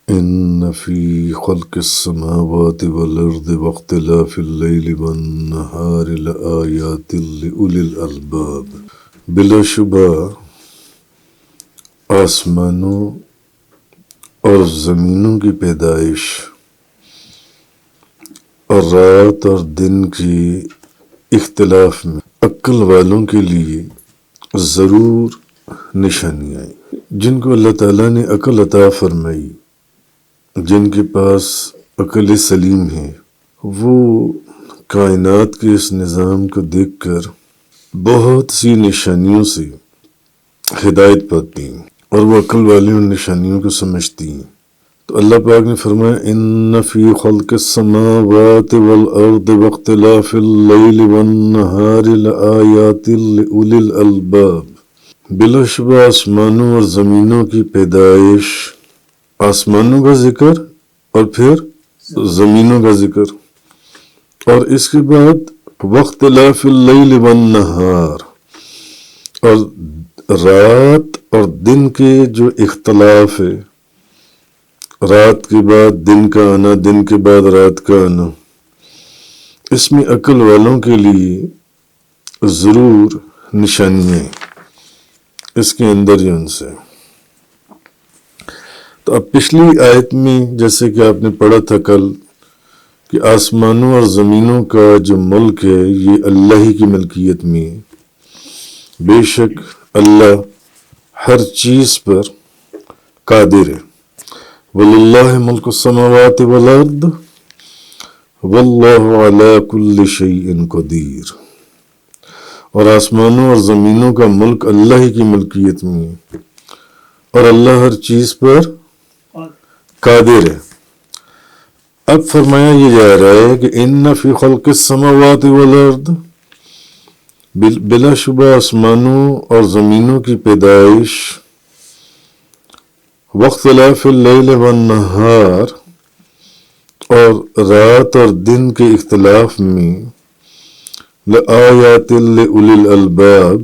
إن في خلق السماوات والأرض واختلاف الليل والنهار لآيات لأولي الألباب۔ بلا شبہ آسمانوں اور زمینوں کی پیدائش اور رات اور دن کی اختلاف میں عقل والوں کے لیے ضرور نشانیاں ہیں۔ جن کو اللہ تعالیٰ نے عقل عطا فرمائی، جن کے پاس عقل سلیم ہے، وہ کائنات کے اس نظام کو دیکھ کر بہت سی نشانیوں سے ہدایت پاتی ہیں اور وہ عقل والے ان نشانیوں کو سمجھتی ہیں۔ تو اللہ پاک نے فرمایا ان فی خلق السماوات والارض واختلاف اللیل والنہار لآیات لأولی الالباب۔ بلا شبہ آسمانوں اور زمینوں کی پیدائش، آسمانوں کا ذکر اور پھر زمینوں کا ذکر، اور اس کے بعد واختلاف اللیل والنہار، اور رات اور دن کے جو اختلاف ہے، رات کے بعد دن کا آنا، دن کے بعد رات کا آنا، اس میں عقل والوں کے لیے ضرور نشانیاں ہیں اس کے اندر ہی ان سے۔ تو اب پچھلی آیت میں جیسے کہ آپ نے پڑھا تھا کل کہ آسمانوں اور زمینوں کا جو ملک ہے یہ اللہ ہی کی ملکیت میں ہے۔ بے شک اللہ ہر چیز پر قادر ہے۔ وَلِلَّهِ مُلْكُ السَّمَاوَاتِ وَالْأَرْضِ وَاللَّهُ عَلَى كُلِّ شَيْءٍ قَدِيرٌ۔ اور آسمانوں اور زمینوں کا ملک اللہ ہی کی ملکیت میں ہے اور اللہ ہر چیز پر قادر ہے۔ اب فرمایا یہ جا رہا ہے کہ ان فی خلق السماوات والارض، بلا شبہ آسمانوں اور زمینوں کی پیدائش، واختلاف اللیل والنہار، اور رات اور دن کے اختلاف میں، لآیات لأولی الالباب،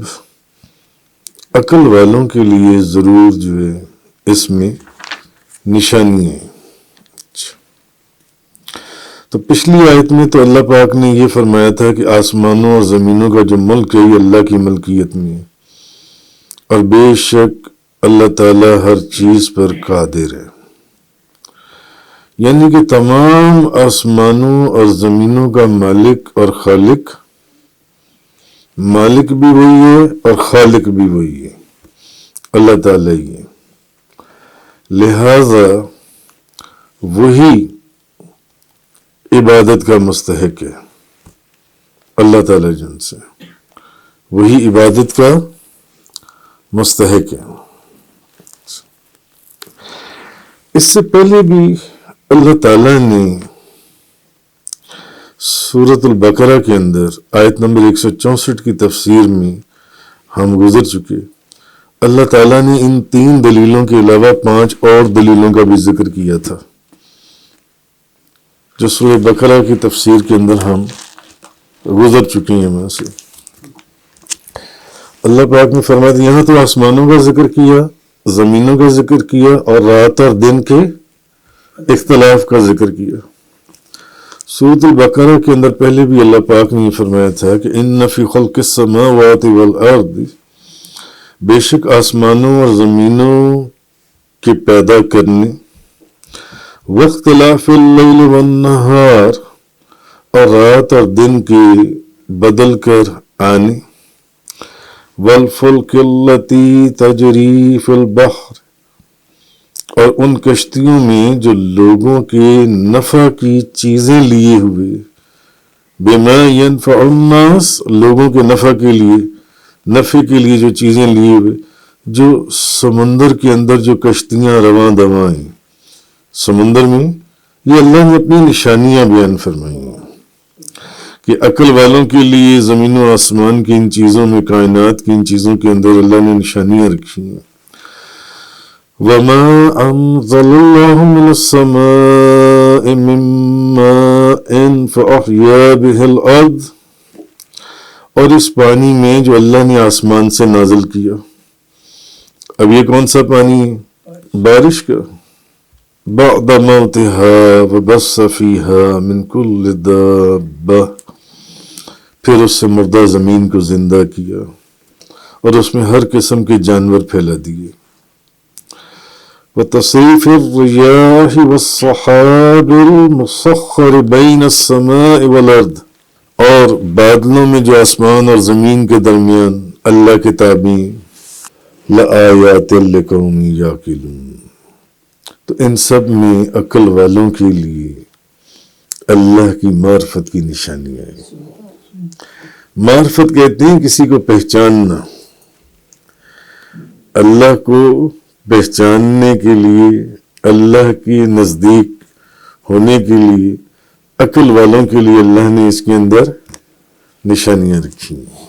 عقل والوں کے لیے ضرور جو ہے اس میں نشانی ہے۔ تو پچھلی آیت میں تو اللہ پاک نے یہ فرمایا تھا کہ آسمانوں اور زمینوں کا جو ملک ہے یہ اللہ کی ملکیت میں ہے اور بے شک اللہ تعالی ہر چیز پر قادر ہے، یعنی کہ تمام آسمانوں اور زمینوں کا مالک اور خالق، مالک بھی وہی ہے اور خالق بھی وہی ہے، اللہ تعالی ہی ہے۔ لہذا وہی عبادت کا مستحق ہے، اللہ تعالی جن سے وہی عبادت کا مستحق ہے۔ اس سے پہلے بھی اللہ تعالی نے سورۃ البقرہ کے اندر آیت نمبر 164 کی تفسیر میں ہم گزر چکے، اللہ تعالیٰ نے ان 3 دلیلوں کے علاوہ 5 اور دلیلوں کا بھی ذکر کیا تھا جو سورہ بقرہ کی تفسیر کے اندر ہم گزر چکے ہیں۔ وہاں سے اللہ پاک نے فرمایا دیا یہاں تو آسمانوں کا ذکر کیا، زمینوں کا ذکر کیا اور رات اور دن کے اختلاف کا ذکر کیا۔ سورۃ البقرہ کے اندر پہلے بھی اللہ پاک نے یہ فرمایا تھا کہ ان فی خلق السماوات والارض، بے شک آسمانوں اور زمینوں کے پیدا کرنے، واختلاف اللیل والنہار، اور رات اور دن کے بدل کر آنے، والفلک التی تجری فی البحر، اور ان کشتیوں میں جو لوگوں کے نفع کی چیزیں لیے ہوئے، بما ینفع الناس، لوگوں کے نفع کے لیے جو چیزیں لیے ہوئے، جو سمندر کے اندر جو کشتیاں رواں دواں ہیں سمندر میں، یہ اللہ نے اپنی نشانیاں بیان فرمائی ہیں کہ عقل والوں کے لیے زمین و آسمان کی ان چیزوں میں، کائنات کی ان چیزوں کے اندر اللہ نے نشانیاں رکھی ہیں۔ وَمَا أَنزَلَ اللَّهُ مِنَ السَّمَاءِ مِن مَّاءٍ فَأَحْيَا بِهِ الْأَرْضَ، اور اس پانی میں جو اللہ نے آسمان سے نازل کیا۔ اب یہ کون سا پانی ہے؟ بارش کا۔ بعد موتها وبث فيها من كل دابة، پھر اس سے مردہ زمین کو زندہ کیا اور اس میں ہر قسم کے جانور پھیلا دیے. وتصریف الرياح والسحاب المسخر بين السماء والارض، اور بادلوں میں جو آسمان اور زمین کے درمیان اللہ کے تابع. لآیات لقوم یعقلون، تو ان سب میں عقل والوں کے لیے اللہ کی معرفت کی نشانیاں ہیں. معرفت کہتے ہیں کسی کو پہچاننا. اللہ کو پہچاننے کے لیے، اللہ کے نزدیک ہونے کے لیے، عقل والوں کے لیے اللہ نے اس کے اندر نشانیاں رکھی ہیں.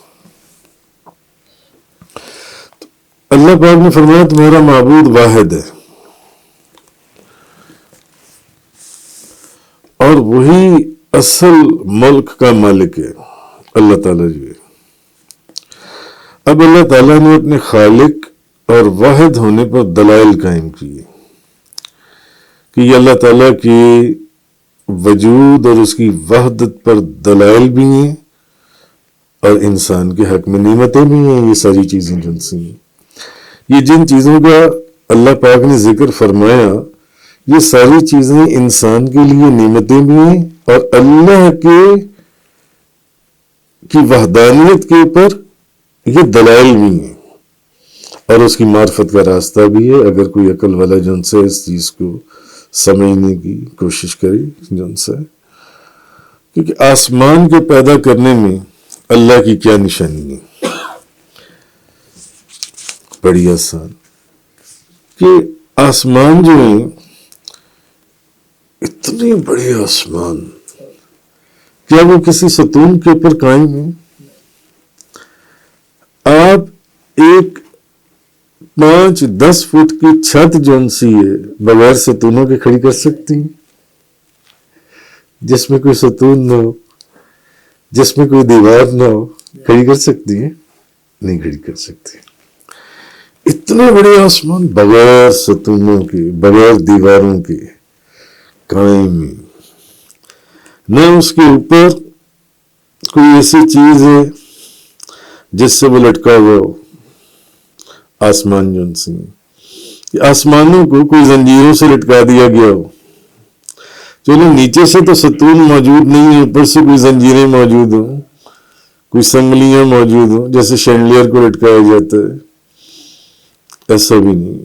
اللہ پاک نے فرمایا تمہارا معبود واحد ہے اور وہی اصل ملک کا مالک ہے. اللہ تعالیٰ جو ہے، اب اللہ تعالیٰ نے اپنے خالق اور واحد ہونے پر دلائل قائم کیے کہ یہ اللہ تعالیٰ کے وجود اور اس کی وحدت پر دلائل بھی ہیں اور انسان کے حق میں نعمتیں بھی ہیں. یہ ساری چیزیں جن سی ہیں، یہ جن چیزوں کا اللہ پاک نے ذکر فرمایا، یہ ساری چیزیں انسان کے لیے نعمتیں بھی ہیں اور اللہ کی وحدانیت کے اوپر یہ دلائل بھی ہیں اور اس کی معرفت کا راستہ بھی ہے. اگر کوئی عقل والا جن سے اس چیز کو سمجھنے کی کوشش کرے جن سے، کیونکہ آسمان کے پیدا کرنے میں اللہ کی کیا نشانی ہے. بڑی آسان کہ آسمان جو ہیں، اتنے بڑے آسمان، کیا وہ کسی ستون کے اوپر قائم ہیں؟ آپ ایک 5-10 فٹ کی چھت جون سی ہے بغیر ستونوں کے کھڑی کر سکتی ہیں؟ جس میں کوئی ستون نہ ہو، جس میں کوئی دیوار نہ ہو، کھڑی کر سکتی ہیں؟ نہیں کھڑی کر سکتی. اتنے بڑے آسمان بغیر ستونوں کے، بغیر دیواروں کے قائم ہیں. نہ اس کے اوپر کوئی ایسی چیز ہے جس سے وہ لٹکا ہوا ہو. آسمان جون سی ہیں، آسمانوں کو کوئی زنجیروں سے لٹکا دیا گیا ہو. چلو نیچے سے تو ستون موجود نہیں ہے، اوپر سے کوئی زنجیریں موجود ہوں، کوئی سنگلیاں موجود ہوں جیسے شینڈلیئر کو لٹکایا جاتا ہے، ایسا بھی نہیں.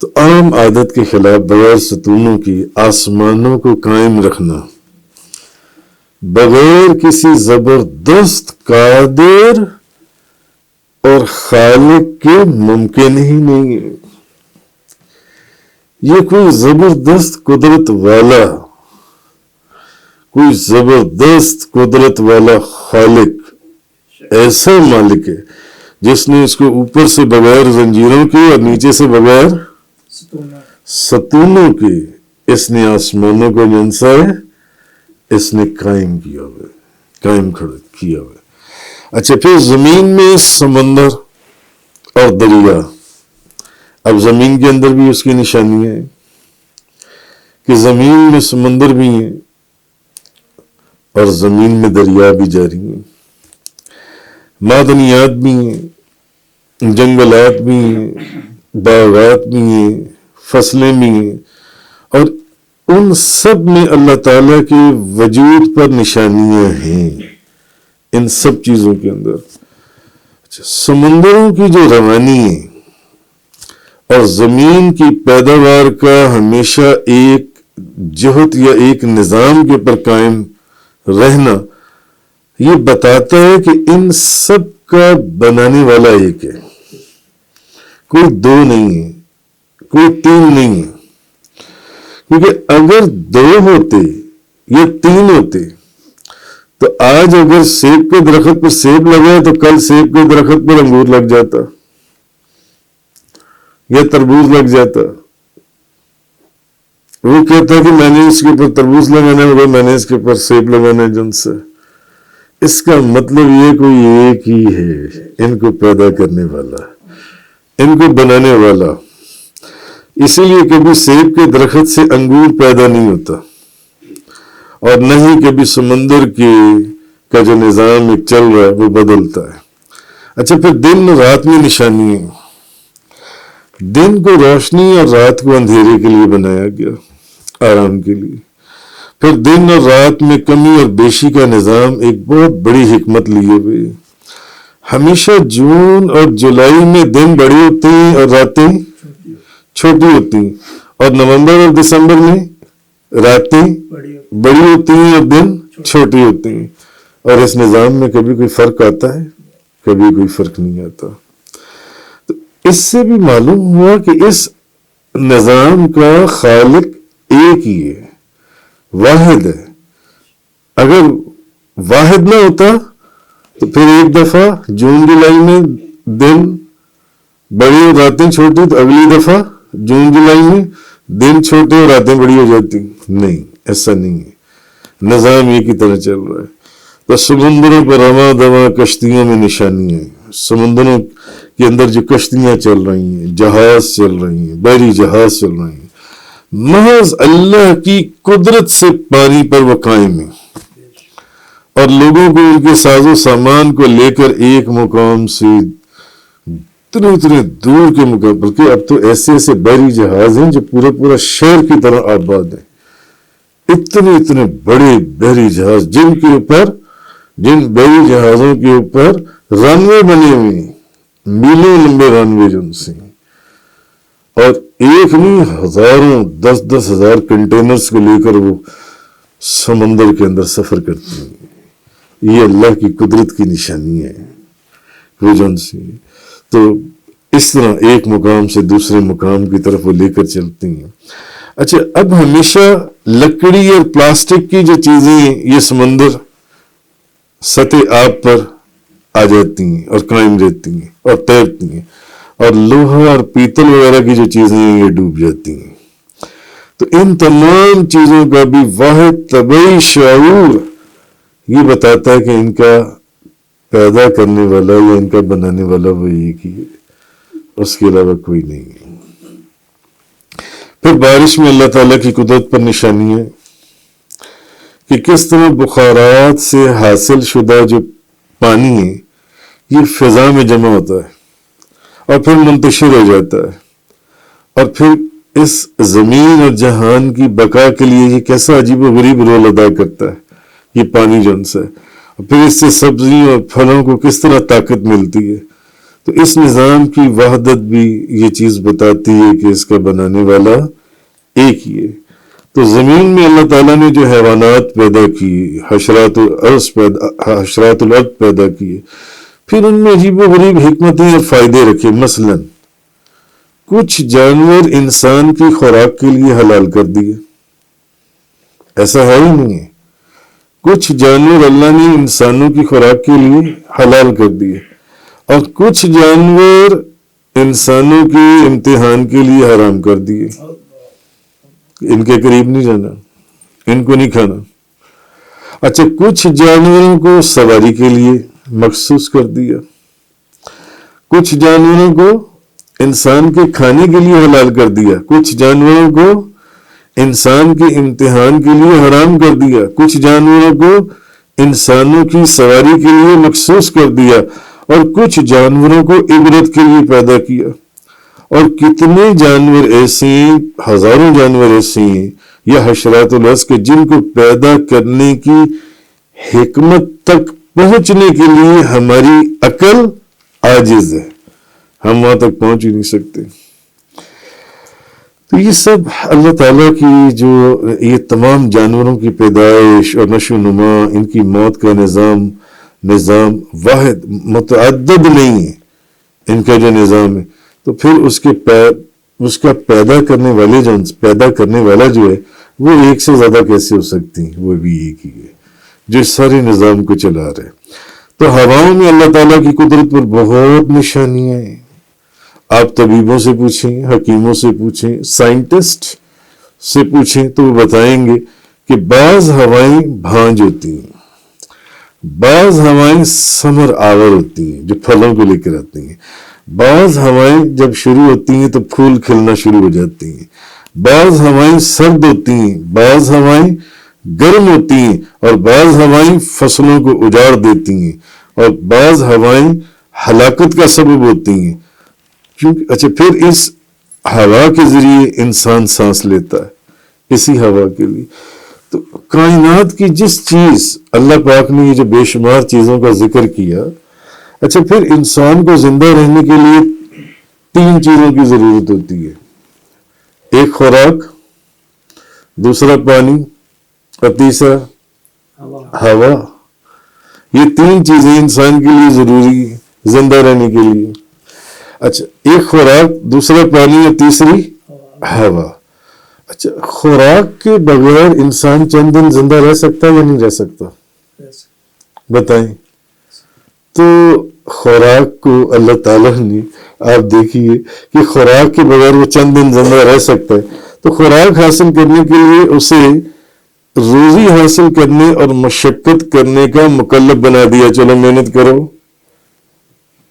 تو عام عادت کے خلاف بغیر ستونوں کی آسمانوں کو قائم رکھنا بغیر کسی زبردست قادر اور خالق کے ممکن ہی نہیں ہے. یہ کوئی زبردست قدرت والا، کوئی زبردست قدرت والا خالق، ایسا مالک ہے جس نے اس کو اوپر سے بغیر زنجیروں کے اور نیچے سے بغیر ستونوں کے اس نے آسمانوں کو جنسا ہے، اس نے قائم کیا ہوا ہے، قائم کیا ہوا ہے. اچھا، پھر زمین میں سمندر اور دریا. اب زمین کے اندر بھی اس کی نشانیاں ہیں کہ زمین میں سمندر بھی ہیں اور زمین میں دریا بھی جاری ہیں، معدنیات بھی ہیں، جنگلات بھی ہیں، باغات بھی ہیں، فصلیں بھی ہیں، اور ان سب میں اللہ تعالیٰ کے وجود پر نشانیاں ہیں. ان سب چیزوں کے اندر سمندروں کی جو روانی ہے اور زمین کی پیداوار کا ہمیشہ ایک جہت یا ایک نظام کے پر قائم رہنا، یہ بتاتا ہے کہ ان سب کا بنانے والا ایک ہے، کوئی دو نہیں ہے، کوئی تین نہیں ہے. کیونکہ اگر دو ہوتے یا تین ہوتے تو آج اگر سیب کے درخت پر سیب لگا تو کل سیب کے درخت پر انگور لگ جاتا یا تربوز لگ جاتا. وہ کہتا کہ میں نے اس کے اوپر تربوز لگانا ہے، میں نے اس کے اوپر سیب لگانا ہے. جن سے اس کا مطلب یہ کوئی ایک ہی ہے، ان کو پیدا کرنے والا، ان کو بنانے والا. اسی لیے کبھی سیب کے درخت سے انگور پیدا نہیں ہوتا، اور نہ ہی کبھی سمندر کا جو نظام ایک چل رہا ہے وہ بدلتا ہے۔ اچھا، پھر دن اور رات میں نشانی ہے۔ دن کو روشنی اور رات کو اندھیرے کے لیے بنایا گیا، آرام کے لیے۔ پھر دن اور رات میں کمی اور بیشی کا نظام ایک بہت بڑی حکمت لیے ہوئے۔ ہمیشہ جون اور جولائی میں دن بڑے ہوتے ہیں اور راتیں چھوٹی ہوتی ہیں، اور نومبر اور دسمبر میں راتیں بڑی ہوتی ہیں اور دن چھوٹی ہوتے ہیں۔ اور اس نظام میں کبھی کوئی فرق آتا ہے؟ کبھی کوئی فرق نہیں آتا۔ تو اس سے بھی معلوم ہوا کہ اس نظام کا خالق ایک ہی ہے، واحد ہے۔ اگر واحد نہ ہوتا تو پھر ایک دفعہ جون جولائی میں دن بڑی اور راتیں چھوٹی، تو اگلی دفعہ جون جولائی میں دن چھوٹے اور راتیں بڑی ہو جاتی۔ نہیں، ایسا نہیں ہے، نظام ایک ہی طرح چل رہا ہے۔ تو سمندروں پر رواں دواں کشتیوں میں نشانی ہے۔ سمندروں کے اندر جو کشتیاں چل رہی ہیں، جہاز چل رہی ہیں، بحری جہاز چل رہے ہیں، محض اللہ کی قدرت سے پانی پر وہ قائم ہے، اور لوگوں کو ان کے ساز و سامان کو لے کر ایک مقام سے اتنے دور کے مقام، بلکہ اب تو ایسے ایسے بحری جہاز ہیں جو پورا شہر کی طرح آباد ہیں۔ اتنے بڑے بحری جہاز جن بحری جہازوں کے اوپر رن وے بنے ہوئے ہیں، میلوں لمبے رن وے جن سے، اور ایک نہیں ہزاروں 10,000 کنٹینرز کو لے کر وہ سمندر کے اندر سفر کرتے ہیں۔ یہ اللہ کی قدرت کی نشانی ہے وہ جن سے۔ تو اس طرح ایک مقام سے دوسرے مقام کی طرف وہ لے کر چلتے ہیں۔ اچھا، اب ہمیشہ لکڑی اور پلاسٹک کی جو چیزیں یہ سمندر سطح آب پر آ جاتی ہیں اور قائم رہتی ہیں اور تیرتی ہیں، اور لوہا اور پیتل وغیرہ کی جو چیزیں ہیں یہ ڈوب جاتی ہیں۔ تو ان تمام چیزوں کا بھی واحد طبعی شعور یہ بتاتا ہے کہ ان کا پیدا کرنے والا یا ان کا بنانے والا وہ ایک ہی ہے، اس کے علاوہ کوئی نہیں ہے۔ پھر بارش میں اللہ تعالیٰ کی قدرت پر نشانی ہے کہ کس طرح بخارات سے حاصل شدہ جو پانی ہے یہ فضا میں جمع ہوتا ہے اور پھر منتشر ہو جاتا ہے، اور پھر اس زمین اور جہان کی بقا کے لیے یہ کیسا عجیب و غریب رول ادا کرتا ہے یہ پانی جون سے، اور پھر اس سے سبزی اور پھلوں کو کس طرح طاقت ملتی ہے۔ تو اس نظام کی وحدت بھی یہ چیز بتاتی ہے کہ اس کا بنانے والا ایک ہی ہے۔ تو زمین میں اللہ تعالیٰ نے جو حیوانات پیدا کیے، حشرات الارض پیدا کیے، پھر ان میں عجیب و غریب حکمتیں اور فائدے رکھے۔ مثلا کچھ جانور انسان کی خوراک کے لیے حلال کر دیے، ایسا ہے ہی نہیں ہے۔ کچھ جانور اللہ نے انسانوں کی خوراک کے لیے حلال کر دیے، اور کچھ جانور انسانوں کے امتحان کے لیے حرام کر دیے۔ ان کے قریب نہیں جانا، ان کو نہیں کھانا۔ اچھا، کچھ جانوروں کو سواری کے لیے مخصوص کر دیا، کچھ جانوروں کو انسان کے کھانے کے لیے حلال کر دیا، کچھ جانوروں کو انسان کے امتحان کے لیے حرام کر دیا، کچھ جانوروں کو انسانوں کی سواری کے لیے مخصوص کر دیا، اور کچھ جانوروں کو عبرت کے لیے پیدا کیا۔ اور کتنے جانور ایسے ہیں، ہزاروں جانور ایسے ہیں یا حشرات الارض کے جن کو پیدا کرنے کی حکمت تک پہنچنے کے لیے ہماری عقل عاجز ہے، ہم وہاں تک پہنچ ہی نہیں سکتے۔ تو یہ سب اللہ تعالیٰ کی جو یہ تمام جانوروں کی پیدائش اور نشو و نما، ان کی موت کا نظام واحد متعدد نہیں ہے ان کا جو نظام ہے، تو پھر اس کا پیدا کرنے والا جو ہے وہ ایک سے زیادہ کیسے ہو سکتی ہیں؟ وہ بھی ایک ہی ہے جو سارے نظام کو چلا رہے۔ تو ہواؤں میں اللہ تعالیٰ کی قدرت پر بہت نشانیاں ہیں۔ آپ طبیبوں سے پوچھیں، حکیموں سے پوچھیں، سائنٹسٹ سے پوچھیں تو وہ بتائیں گے کہ بعض ہوائیں بھانج ہوتی ہیں، بعض ہوائیں سمر آور ہوتی ہیں جو پھلوں کو لے کر آتی ہیں، بعض ہوائیں جب شروع ہوتی ہیں تو پھول کھلنا شروع ہو جاتی ہیں، بعض ہوائیں سرد ہوتی ہیں، بعض ہوائیں گرم ہوتی ہیں، اور بعض ہوائیں فصلوں کو اجاڑ دیتی ہیں، اور بعض ہوائیں ہلاکت کا سبب ہوتی ہیں. کیونکہ اچھا پھر اس ہوا کے ذریعے انسان سانس لیتا ہے، اسی ہوا کے لیے. تو کائنات کی جس چیز اللہ پاک نے یہ جو بے شمار چیزوں کا ذکر کیا، اچھا پھر انسان کو زندہ رہنے کے لیے 3 چیزوں کی ضرورت ہوتی ہے. ایک خوراک، دوسرا پانی، اور تیسرا ہوا. یہ 3 چیزیں انسان کے لیے ضروری ہیں زندہ رہنے کے لیے. اچھا ایک خوراک، دوسرا پانی، اور تیسری ہوا. اچھا خوراک کے بغیر انسان چند دن زندہ رہ سکتا ہے یا نہیں رہ سکتا؟ بتائیں. تو خوراک کو اللہ تعالیٰ نے، آپ دیکھیے کہ خوراک کے بغیر وہ چند دن زندہ رہ سکتا ہے. تو خوراک حاصل کرنے کے لیے اسے روزی حاصل کرنے اور مشقت کرنے کا مکلف بنا دیا. چلو محنت کرو،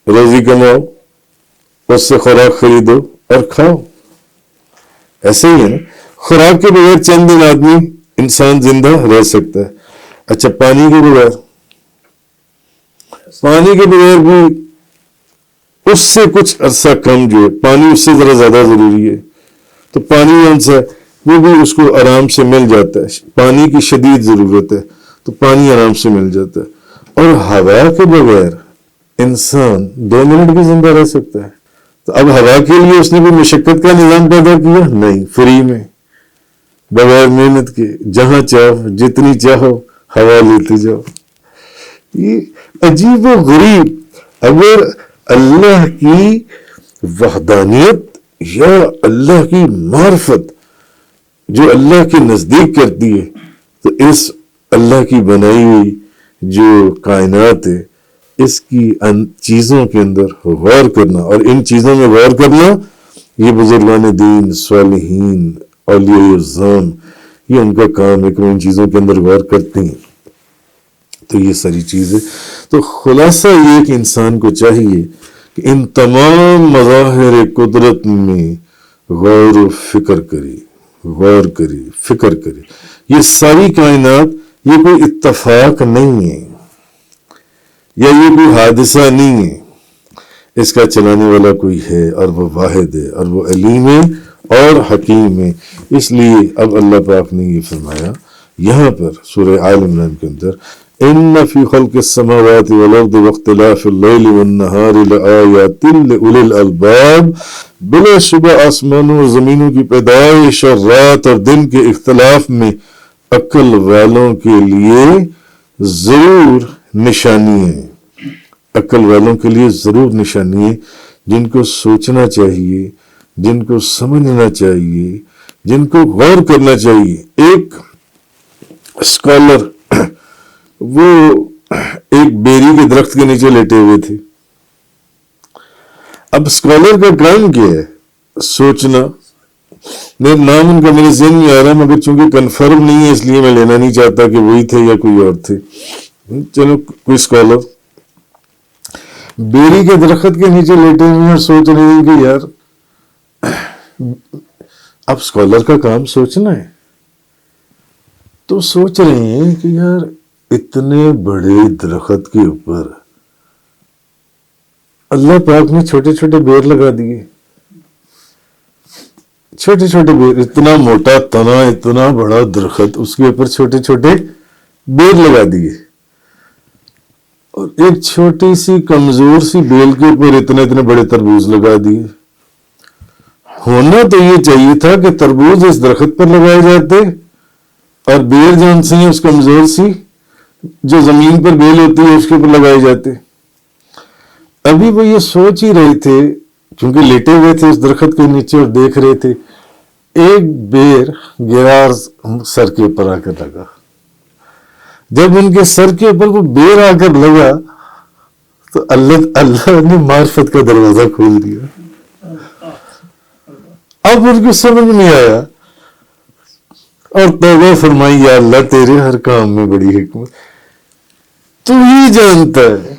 روزی کماؤ، اس سے خوراک خریدو اور کھاؤ. ایسے ہی ہے نا، خوراک کے بغیر چند دن آدمی انسان زندہ رہ سکتا ہے. اچھا پانی کے بغیر، پانی کے بغیر بھی اس سے کچھ عرصہ کم جو ہے، پانی اس سے ذرا زیادہ ضروری ہے. تو پانی کون سا ہے؟ وہ بھی اس کو آرام سے مل جاتا ہے. پانی کی شدید ضرورت ہے تو پانی آرام سے مل جاتا ہے. اور ہوا کے بغیر انسان 2 منٹ بھی زندہ رہ سکتا ہے. تو اب ہوا کے لیے اس نے بھی مشقت کا نظام پیدا کیا؟ نہیں، فری میں، بغیر محنت کے، جہاں چاہو جتنی چاہو ہوا لیتے جاؤ. یہ عجیب و غریب. اگر اللہ کی وحدانیت یا اللہ کی معرفت جو اللہ کے نزدیک کرتی ہے، تو اس اللہ کی بنائی ہوئی جو کائنات ہے، اس کی چیزوں کے اندر غور کرنا، اور ان چیزوں میں غور کرنا، یہ بزرگان دین، صالحین، اولیاء اعظام، یہ ان کا کام ہے کہ وہ ان چیزوں کے اندر غور کرتے ہیں. تو یہ ساری چیزیں، تو خلاصہ یہ کہ انسان کو چاہیے کہ ان تمام مظاہر قدرت میں غور و فکر کرے، غور کرے، فکر کرے. یہ ساری کائنات یہ کوئی اتفاق نہیں ہے یا یہ کوئی حادثہ نہیں ہے، اس کا چلانے والا کوئی ہے، اور وہ واحد ہے، اور وہ علیم ہے اور حکیم ہے. اس لیے اب اللہ پاک نے یہ فرمایا یہاں پر سورہ آل عمران کے اندر، ان فی خلق السماوات والارض واختلاف اللیل والنہار لآیات لأولی الالباب. بلا شبہ آسمانوں اور زمینوں کی پیدائش اور رات اور دن کے اختلاف میں عقل والوں کے لیے ضرور نشانی ہے. عقل والوں کے لیے ضرور نشانی ہے، جن کو سوچنا چاہیے، جن کو سمجھنا چاہیے، جن کو غور کرنا چاہیے. ایک اسکالر وہ ایک بیری کے درخت کے نیچے لیٹے ہوئے تھے. اب اسکالر کا کام کیا ہے؟ سوچنا. میرا نام ان کا میرے ذہن میں آ رہا ہے، مگر چونکہ کنفرم نہیں ہے اس لیے میں لینا نہیں چاہتا کہ وہی تھے یا کوئی اور تھے. چلو کوئی اسکالر بیری کے درخت کے نیچے لیٹے ہوئے اور سوچ رہے ہیں کہ یار اب اسکالر کا کام سوچنا ہے. تو سوچ رہے ہیں کہ یار اتنے بڑے درخت کے اوپر اللہ پاک نے چھوٹے چھوٹے بیر لگا دیے، چھوٹے چھوٹے بیر. اتنا موٹا تنا، اتنا بڑا درخت، اس کے اوپر چھوٹے چھوٹے بیر لگا دیے، اور ایک چھوٹی سی کمزور سی بیل کے اوپر اتنے اتنے بڑے تربوز لگا دیے. ہونا تو یہ چاہیے تھا کہ تربوز اس درخت پر لگائے جاتے اور بیر جون سی اس کمزور سی جو زمین پر بیل ہوتی ہے اس کے اوپر لگائے جاتے. ابھی وہ یہ سوچ ہی رہے تھے، کیونکہ لیٹے ہوئے تھے اس درخت کے نیچے اور دیکھ رہے تھے، ایک بیر گرار سر کے اوپر آ کر لگا. جب ان کے سر کے اوپر وہ بیر آ کر لگا تو اللہ نے معرفت کا دروازہ کھول دیا. اب ان کو سمجھ نہیں آیا اور توبہ فرمائی، یا اللہ تیرے ہر کام میں بڑی حکمت. تو ہی جانتا ہے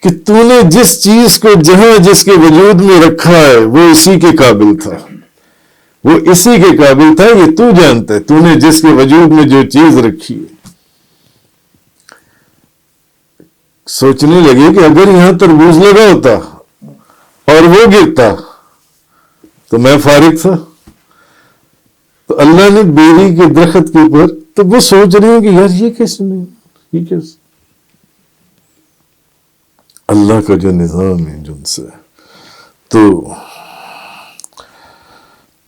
کہ تو نے جس چیز کو جہاں جس کے وجود میں رکھا ہے وہ اسی کے قابل تھا، وہ اسی کے قابل تھا، یہ تو جانتا ہے تو نے جس کے وجود میں جو چیز رکھی ہے۔ سوچنے لگے کہ اگر یہاں تربوز لگا ہوتا اور وہ گرتا تو میں فارغ تھا، تو اللہ نے بیری کے درخت کے اوپر، تو وہ سوچ رہے ہیں کہ یار یہ کیسے نہیں، یہ کیسے؟ اللہ کا جو نظام ہے جن سے، تو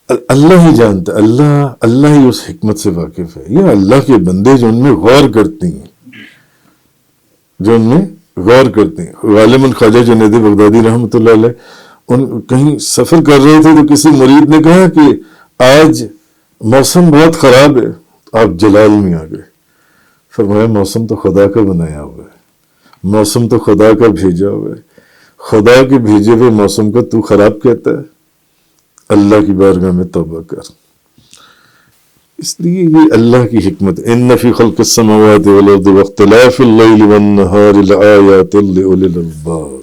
اللہ ہی جانتا ہے، اللہ ہی اس حکمت سے واقف ہے۔ یہ اللہ کے بندے جو ان میں غور کرتے ہیں، جو ان میں غور کرتے ہیں۔ غالباً خواجہ جنید بغدادی رحمۃ اللہ علیہ ان کہیں سفر کر رہے تھے تو کسی مرید نے کہا کہ آج موسم بہت خراب ہے، آپ جلال میں آ گئے۔ فرمایا موسم تو خدا کا بنایا ہوا ہے، موسم تو خدا کا بھیجا ہوا ہے، خدا کے بھیجے ہوئے موسم کا تو خراب کہتا ہے؟ اللہ کی بارگاہ میں توبہ کر۔ اس لیے یہ اللہ کی حکمت، ان فی خلق السماوات والارض واختلاف اللیل والنہار لآیات لأولی الالباب،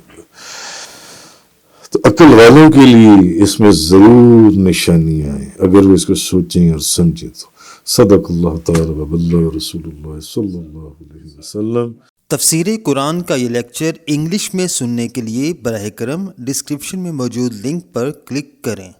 تو عقل والوں کے لیے اس میں ضرور نشانیاں ہیں اگر وہ اس کو سوچیں اور سمجھیں تو۔ صدق اللہ تعالی و بلغ رسول اللہ صلی اللہ علیہ وسلم۔ تفسیر قرآن کا یہ لیکچر انگلش میں سننے کے لیے براہ کرم ڈسکرپشن میں موجود لنک پر کلک کریں۔